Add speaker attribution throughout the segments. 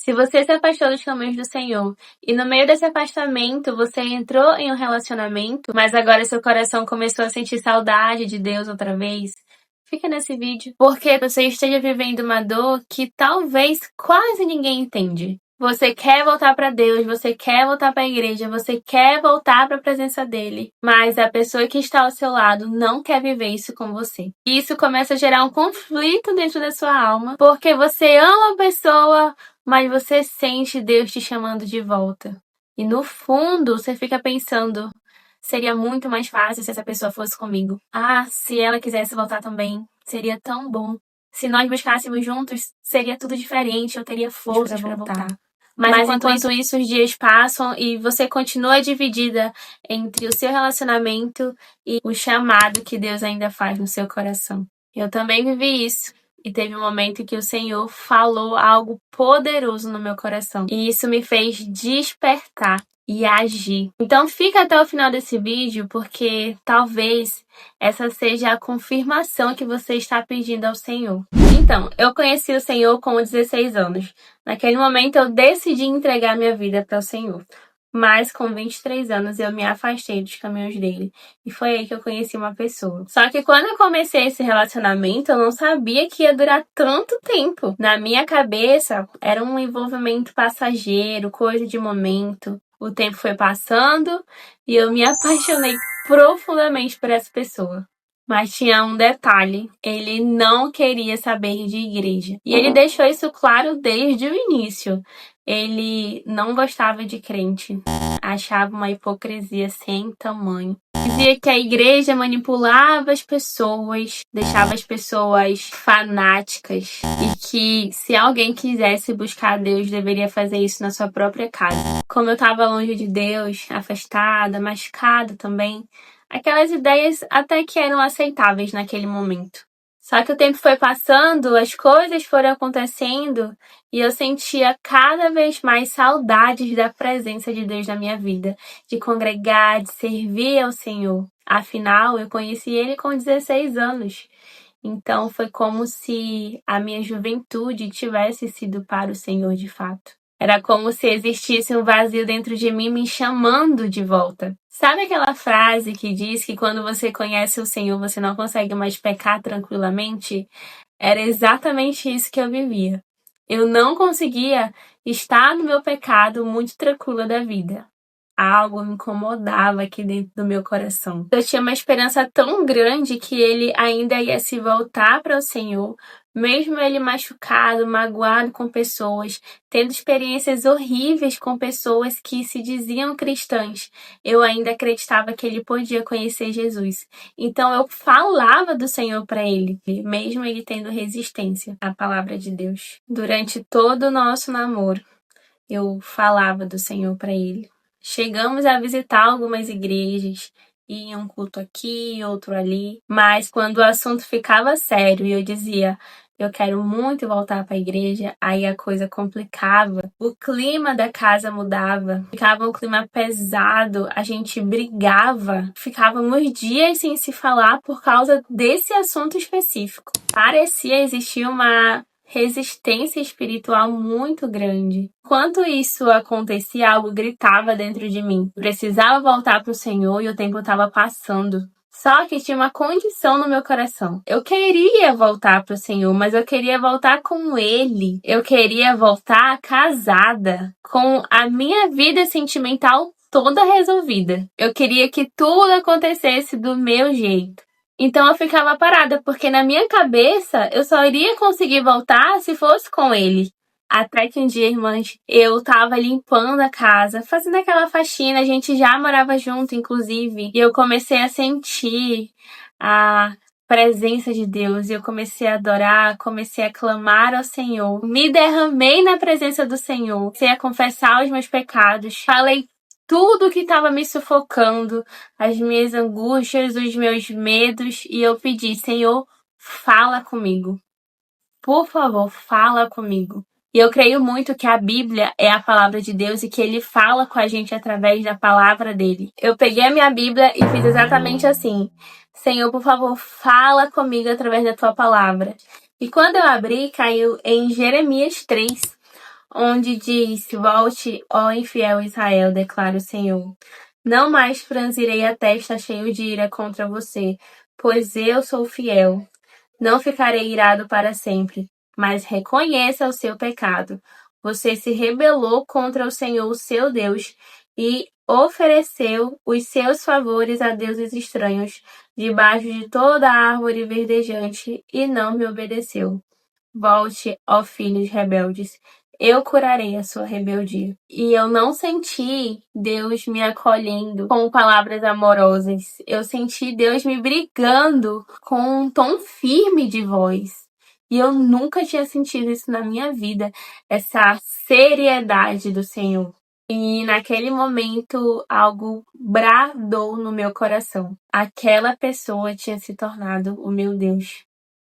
Speaker 1: Se você se afastou dos caminhos do Senhor e no meio desse afastamento você entrou em um relacionamento, mas agora seu coração começou a sentir saudade de Deus outra vez, fica nesse vídeo, porque você esteja vivendo uma dor que talvez quase ninguém entende. Você quer voltar para Deus, você quer voltar para a igreja, você quer voltar para a presença dele, mas a pessoa que está ao seu lado não quer viver isso com você. E isso começa a gerar um conflito dentro da sua alma, porque você ama a pessoa, mas você sente Deus te chamando de volta. E no fundo, você fica pensando, seria muito mais fácil se essa pessoa fosse comigo. Ah, se ela quisesse voltar também, seria tão bom. Se nós buscássemos juntos, seria tudo diferente, eu teria forças para voltar. Mas enquanto isso, os dias passam e você continua dividida entre o seu relacionamento e o chamado que Deus ainda faz no seu coração. Eu também vivi isso. E teve um momento que o Senhor falou algo poderoso no meu coração. E isso me fez despertar e agir. Então fica até o final desse vídeo, porque talvez essa seja a confirmação que você está pedindo ao Senhor. Então, eu conheci o Senhor com 16 anos. Naquele momento eu decidi entregar minha vida para o Senhor. Mas com 23 anos eu me afastei dos caminhos dele. E foi aí que eu conheci uma pessoa. Só que quando eu comecei esse relacionamento, eu não sabia que ia durar tanto tempo. Na minha cabeça, era um envolvimento passageiro, coisa de momento. O tempo foi passando e eu me apaixonei profundamente por essa pessoa. Mas tinha um detalhe, ele não queria saber de igreja. E ele deixou isso claro desde o início. Ele não gostava de crente, achava uma hipocrisia sem tamanho. Dizia que a igreja manipulava as pessoas, deixava as pessoas fanáticas e que se alguém quisesse buscar Deus, deveria fazer isso na sua própria casa. Como eu estava longe de Deus, afastada, machucada também, aquelas ideias até que eram aceitáveis naquele momento. Só que o tempo foi passando, as coisas foram acontecendo e eu sentia cada vez mais saudades da presença de Deus na minha vida, de congregar, de servir ao Senhor. Afinal, eu conheci Ele com 16 anos. Então foi como se a minha juventude tivesse sido para o Senhor de fato. Era como se existisse um vazio dentro de mim me chamando de volta. Sabe aquela frase que diz que quando você conhece o Senhor, você não consegue mais pecar tranquilamente? Era exatamente isso que eu vivia. Eu não conseguia estar no meu pecado muito tranquila da vida. Algo me incomodava aqui dentro do meu coração. Eu tinha uma esperança tão grande que ele ainda ia se voltar para o Senhor, mesmo ele machucado, magoado com pessoas, tendo experiências horríveis com pessoas que se diziam cristãs. Eu ainda acreditava que ele podia conhecer Jesus. Então eu falava do Senhor para ele, mesmo ele tendo resistência à palavra de Deus. Durante todo o nosso namoro, eu falava do Senhor para ele. Chegamos a visitar algumas igrejas, ir em um culto aqui, outro ali, mas quando o assunto ficava sério e eu dizia, eu quero muito voltar para a igreja, aí a coisa complicava, o clima da casa mudava, ficava um clima pesado, a gente brigava, ficávamos dias sem se falar por causa desse assunto específico. Parecia existir uma resistência espiritual muito grande. Enquanto isso acontecia, algo gritava dentro de mim. Eu precisava voltar para o Senhor e o tempo estava passando. Só que tinha uma condição no meu coração. Eu queria voltar para o Senhor, mas eu queria voltar com Ele. Eu queria voltar casada, com a minha vida sentimental toda resolvida. Eu queria que tudo acontecesse do meu jeito. Então eu ficava parada, porque na minha cabeça eu só iria conseguir voltar se fosse com ele. Até que um dia, irmãs, eu tava limpando a casa, fazendo aquela faxina, a gente já morava junto, inclusive, e eu comecei a sentir a presença de Deus, e eu comecei a adorar, comecei a clamar ao Senhor, me derramei na presença do Senhor, comecei a confessar os meus pecados, falei tudo que estava me sufocando, as minhas angústias, os meus medos, e eu pedi, Senhor, fala comigo. Por favor, fala comigo. E eu creio muito que a Bíblia é a palavra de Deus e que Ele fala com a gente através da palavra dele. Eu peguei a minha Bíblia e fiz exatamente assim. Senhor, por favor, fala comigo através da tua palavra. E quando eu abri, caiu em Jeremias 3, onde diz: Volte, ó infiel Israel, declara o Senhor. Não mais franzirei a testa cheio de ira contra você, pois eu sou fiel. Não ficarei irado para sempre, mas reconheça o seu pecado. Você se rebelou contra o Senhor, seu Deus, e ofereceu os seus favores a deuses estranhos, debaixo de toda árvore verdejante, e não me obedeceu. Volte, ó filhos rebeldes, eu curarei a sua rebeldia. E eu não senti Deus me acolhendo com palavras amorosas. Eu senti Deus me brigando com um tom firme de voz. E eu nunca tinha sentido isso na minha vida, essa seriedade do Senhor. E naquele momento algo bradou no meu coração. Aquela pessoa tinha se tornado o meu Deus.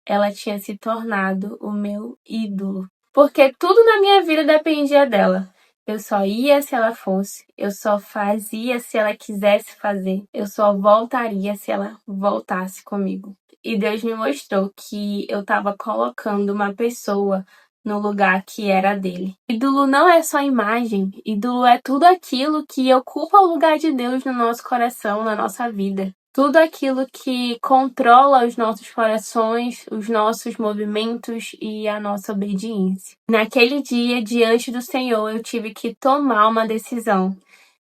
Speaker 1: Ela tinha se tornado o meu ídolo. Porque tudo na minha vida dependia dela. Eu só ia se ela fosse, eu só fazia se ela quisesse fazer, eu só voltaria se ela voltasse comigo. E Deus me mostrou que eu estava colocando uma pessoa no lugar que era dele. Ídolo não é só imagem, ídolo é tudo aquilo que ocupa o lugar de Deus no nosso coração, na nossa vida. Tudo aquilo que controla os nossos corações, os nossos movimentos e a nossa obediência. Naquele dia, diante do Senhor, eu tive que tomar uma decisão,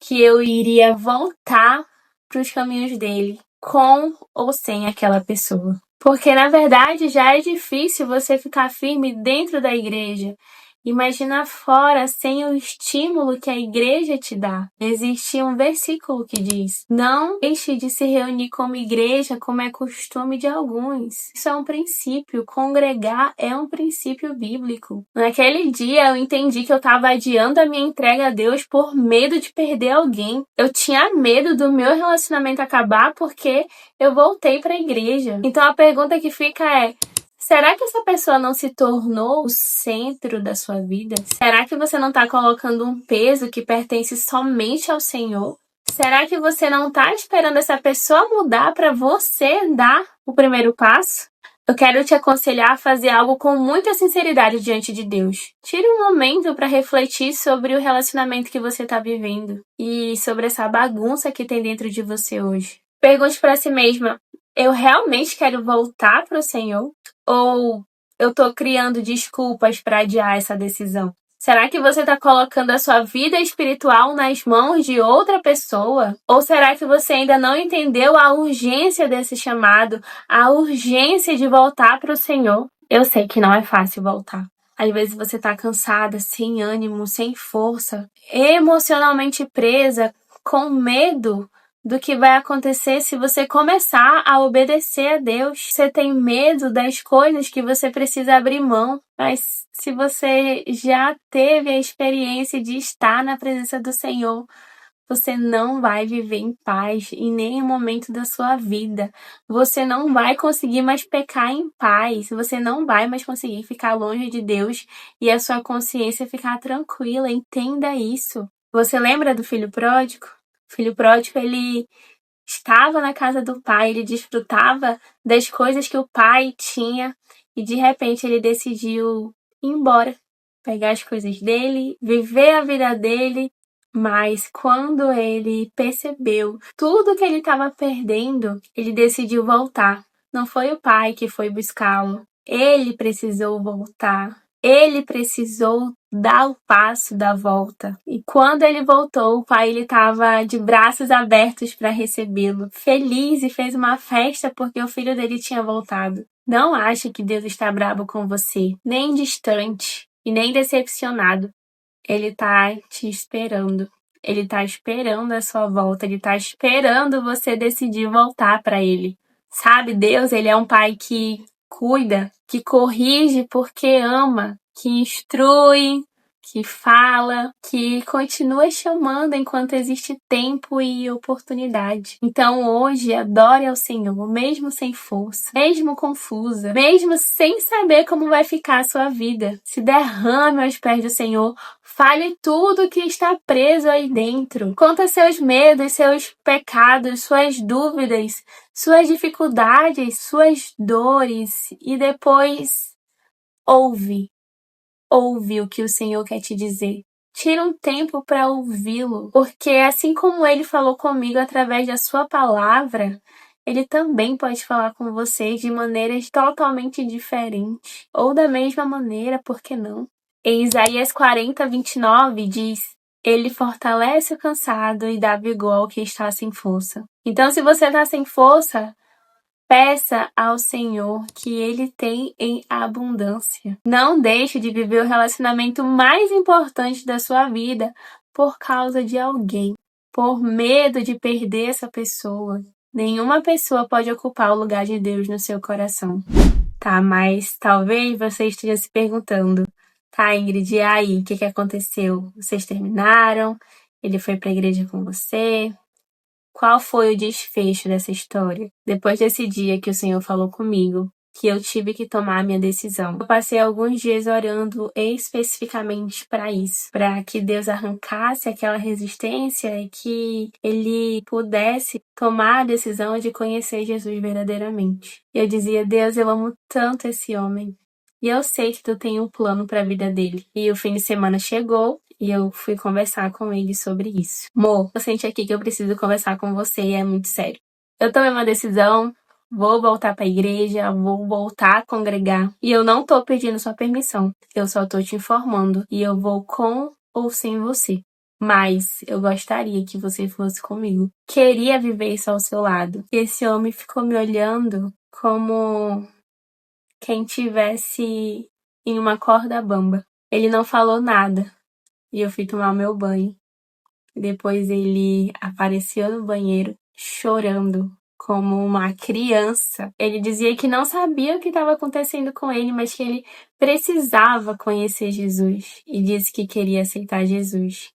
Speaker 1: que eu iria voltar para os caminhos dele, com ou sem aquela pessoa. Porque, na verdade, já é difícil você ficar firme dentro da igreja. Imagina fora, sem o estímulo que a igreja te dá. Existe um versículo que diz: não deixe de se reunir como igreja, como é costume de alguns. Isso é um princípio. Congregar é um princípio bíblico. Naquele dia eu entendi que eu estava adiando a minha entrega a Deus por medo de perder alguém. Eu tinha medo do meu relacionamento acabar porque eu voltei para a igreja. Então a pergunta que fica é: será que essa pessoa não se tornou o centro da sua vida? Será que você não está colocando um peso que pertence somente ao Senhor? Será que você não está esperando essa pessoa mudar para você dar o primeiro passo? Eu quero te aconselhar a fazer algo com muita sinceridade diante de Deus. Tire um momento para refletir sobre o relacionamento que você está vivendo e sobre essa bagunça que tem dentro de você hoje. Pergunte para si mesma: eu realmente quero voltar para o Senhor? Ou eu estou criando desculpas para adiar essa decisão? Será que você está colocando a sua vida espiritual nas mãos de outra pessoa? Ou será que você ainda não entendeu a urgência desse chamado, a urgência de voltar para o Senhor? Eu sei que não é fácil voltar. Às vezes você está cansada, sem ânimo, sem força, emocionalmente presa, com medo do que vai acontecer se você começar a obedecer a Deus. Você tem medo das coisas que você precisa abrir mão, mas se você já teve a experiência de estar na presença do Senhor, você não vai viver em paz em nenhum momento da sua vida. Você não vai conseguir mais pecar em paz. Você não vai mais conseguir ficar longe de Deus e a sua consciência ficar tranquila. Entenda isso. Você lembra do filho pródigo? O filho pródigo, ele estava na casa do pai, ele desfrutava das coisas que o pai tinha e de repente ele decidiu ir embora, pegar as coisas dele, viver a vida dele. Mas quando ele percebeu tudo que ele estava perdendo, ele decidiu voltar. Não foi o pai que foi buscá-lo. Ele precisou voltar. Ele precisou dar o passo da volta. E quando ele voltou, o pai estava de braços abertos para recebê-lo, feliz, e fez uma festa porque o filho dele tinha voltado. Não ache que Deus está bravo com você, nem distante e nem decepcionado. Ele está te esperando. Ele está esperando a sua volta. Ele está esperando você decidir voltar para ele. Sabe, Deus, ele é um pai que cuida, que corrige porque ama, que instrui, que fala, que continua chamando enquanto existe tempo e oportunidade. Então hoje, adore ao Senhor, mesmo sem força, mesmo confusa, mesmo sem saber como vai ficar a sua vida. Se derrame aos pés do Senhor, fale tudo que está preso aí dentro. Conta seus medos, seus pecados, suas dúvidas, suas dificuldades, suas dores, e depois ouve. ouve o que o Senhor quer te dizer. Tira um tempo para ouvi-lo, porque assim como ele falou comigo através da sua palavra, ele também pode falar com vocês de maneiras totalmente diferentes, ou da mesma maneira, por que não? Em Isaías 40:29 diz: Ele fortalece o cansado e dá vigor ao que está sem força. Então, se você está sem força, peça ao Senhor que Ele tem em abundância. Não deixe de viver o relacionamento mais importante da sua vida por causa de alguém, por medo de perder essa pessoa. Nenhuma pessoa pode ocupar o lugar de Deus no seu coração. Tá, mas talvez você esteja se perguntando: tá, Ingrid, e aí, o que aconteceu? Vocês terminaram? Ele foi pra igreja com você? Qual foi o desfecho dessa história? Depois desse dia que o Senhor falou comigo, que eu tive que tomar a minha decisão, eu passei alguns dias orando especificamente para isso, para que Deus arrancasse aquela resistência e que Ele pudesse tomar a decisão de conhecer Jesus verdadeiramente. Eu dizia: Deus, eu amo tanto esse homem. E eu sei que tu tem um plano para a vida dele. E o fim de semana chegou e eu fui conversar com ele sobre isso. Mo, eu senti aqui que eu preciso conversar com você e é muito sério. Eu tomei uma decisão, vou voltar para a igreja, vou voltar a congregar. E eu não tô pedindo sua permissão, eu só tô te informando. E eu vou com ou sem você. Mas eu gostaria que você fosse comigo. Queria viver isso ao seu lado. Esse homem ficou me olhando como quem tivesse em uma corda bamba. Ele não falou nada. E eu fui tomar meu banho. Depois ele apareceu no banheiro chorando como uma criança. Ele dizia que não sabia o que estava acontecendo com ele, mas que ele precisava conhecer Jesus. E disse que queria aceitar Jesus.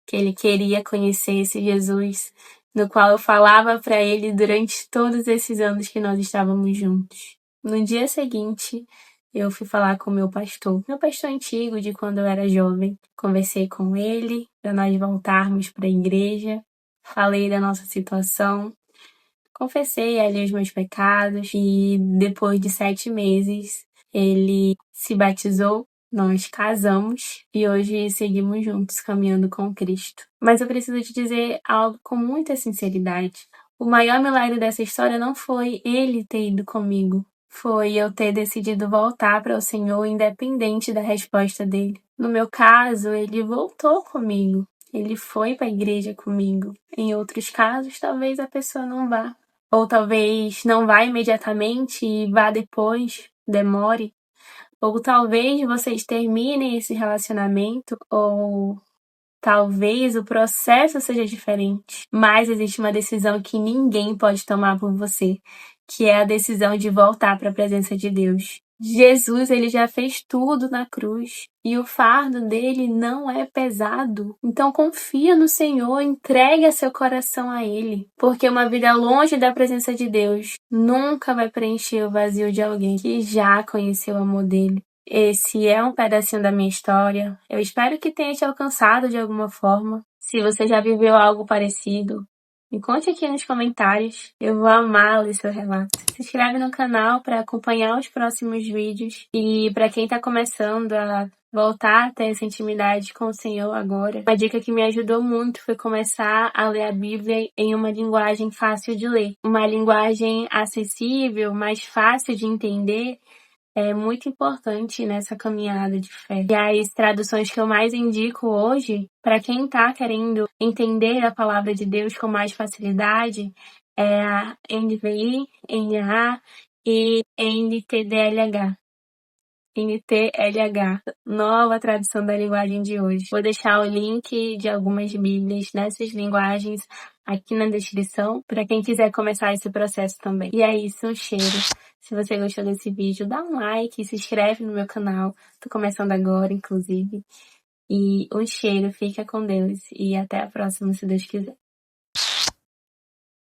Speaker 1: Que ele queria conhecer esse Jesus no qual eu falava para ele durante todos esses anos que nós estávamos juntos. No dia seguinte, eu fui falar com meu pastor antigo de quando eu era jovem. Conversei com ele para nós voltarmos para a igreja. Falei da nossa situação. Confessei ali os meus pecados e depois de 7 meses ele se batizou. Nós casamos e hoje seguimos juntos, caminhando com Cristo. Mas eu preciso te dizer algo com muita sinceridade. O maior milagre dessa história não foi ele ter ido comigo. Foi eu ter decidido voltar para o Senhor independente da resposta dele. No meu caso, ele voltou comigo. Ele foi para a igreja comigo. Em outros casos, talvez a pessoa não vá. Ou talvez não vá imediatamente e vá depois, demore. Ou talvez vocês terminem esse relacionamento, ou talvez o processo seja diferente. Mas existe uma decisão que ninguém pode tomar por você, que é a decisão de voltar para a presença de Deus. Jesus, ele já fez tudo na cruz e o fardo dele não é pesado. Então confia no Senhor, entregue seu coração a ele, porque uma vida longe da presença de Deus nunca vai preencher o vazio de alguém que já conheceu o amor dele. Esse é um pedacinho da minha história. Eu espero que tenha te alcançado de alguma forma. Se você já viveu algo parecido, me conte aqui nos comentários. Eu vou amar ler seu relato. Se inscreve no canal para acompanhar os próximos vídeos. E para quem está começando a voltar a ter essa intimidade com o Senhor agora, uma dica que me ajudou muito foi começar a ler a Bíblia em uma linguagem fácil de ler. Uma linguagem acessível, mais fácil de entender, é muito importante nessa caminhada de fé. E as traduções que eu mais indico hoje, para quem está querendo entender a palavra de Deus com mais facilidade, é a NVI, NA e NTDLH. NTLH, nova tradução da linguagem de hoje. Vou deixar o link de algumas bíblias nessas linguagens aqui na descrição, para quem quiser começar esse processo também. E é isso, um cheiro. Se você gostou desse vídeo, dá um like, se inscreve no meu canal. Tô começando agora, inclusive. E um cheiro, fica com Deus. E até a próxima, se Deus quiser.